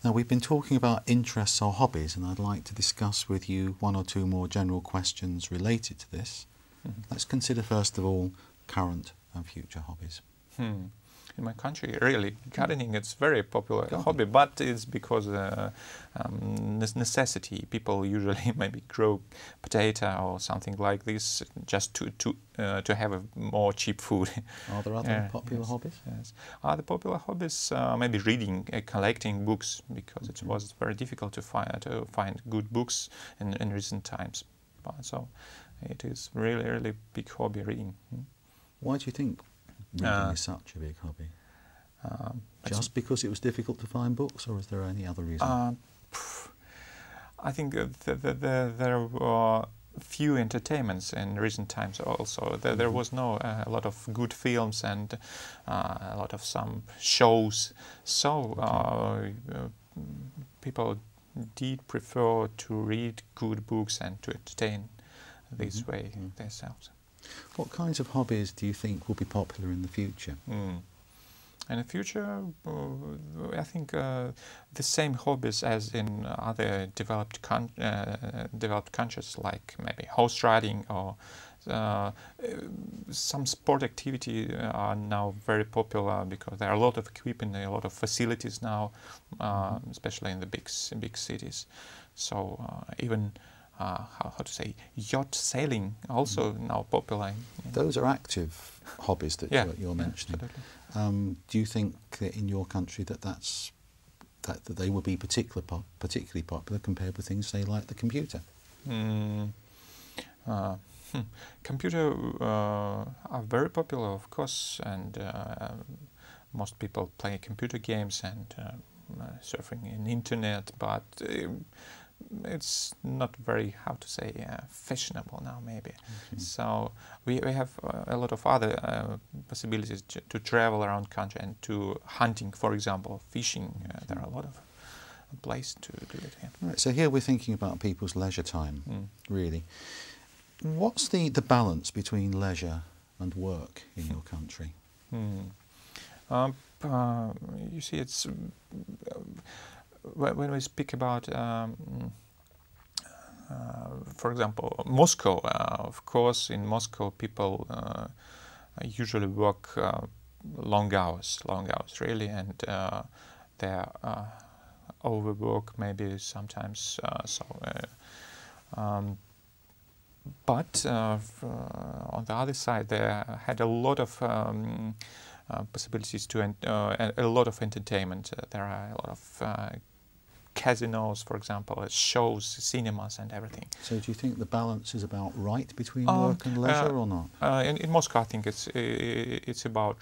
Now, we've been talking about interests or hobbies, and I'd like to discuss with you one or two more general questions related to this. Let's consider first of all current and future hobbies. In my country, really, gardening is very popular hobby, but it's because necessity. People usually maybe grow potato or something like this just to have a more cheap food. Are there other popular hobbies? Yes. Other popular hobbies, maybe reading, collecting books, because it was very difficult to find good books in recent times. So it is really big hobby, reading. Why do you think reading is such a big hobby? Just because it was difficult to find books, or is there any other reason? I think there were few entertainments in recent times also. There was a lot of good films and a lot of some shows. So people did prefer to read good books and to entertain this way themselves. What kinds of hobbies do you think will be popular in the future? In the future, I think the same hobbies as in other developed countries, like maybe horse riding or some sport activity are now very popular because there are a lot of equipment, a lot of facilities now, especially in the big cities. So even how to say, yacht sailing also now popular. Those are active hobbies that you're mentioning. Do you think that in your country that they would be particularly popular compared with things, say, like the computer? Computer are very popular, of course, and most people play computer games and surfing in internet, but it's not very, how to say, fashionable now, maybe. So we have a lot of other possibilities to travel around country and to hunting, for example, fishing. There are a lot of places to do it here. Right, so here we're thinking about people's leisure time, really. What's the balance between leisure and work in your country? You see, it's when we speak about, for example, Moscow. Of course, in Moscow, people usually work long hours, really, and they overwork maybe sometimes. But on the other side, they had a lot of possibilities to a lot of entertainment. There are a lot of casinos, for example, shows, cinemas, and everything. So, do you think the balance is about right between work and leisure, or not? In Moscow, I think it's about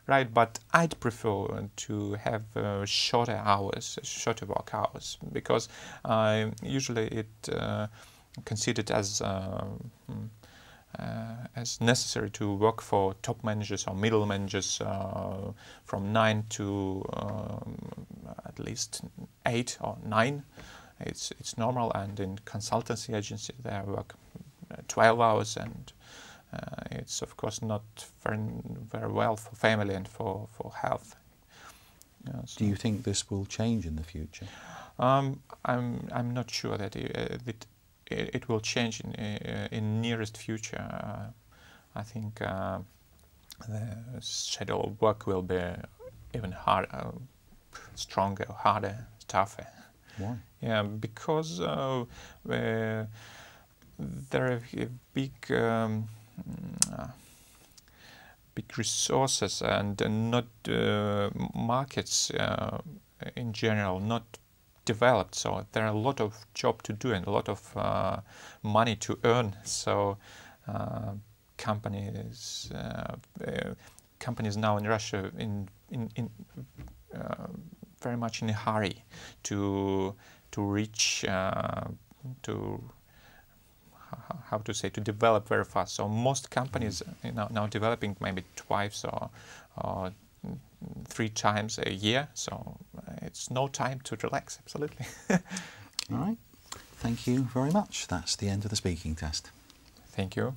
right, but I'd prefer to have shorter work hours, because usually it considered as necessary to work for top managers or middle managers from 9 to at least 8 or 9. It's normal, and in consultancy agency they work 12 hours, and it's of course not very well for family and for health. So. Do you think this will change in the future? I'm not sure that it will change in nearest future. I think the schedule of work will be even harder, stronger, harder, tougher. Why? Yeah, because there are big resources and not markets in general, not developed, so there are a lot of job to do and a lot of money to earn. So companies now in Russia in very much in a hurry to reach to how to say, to develop very fast. So most companies now developing maybe twice or 3 times a year, so it's no time to relax, absolutely. All right, thank you very much. That's the end of the speaking test. Thank you.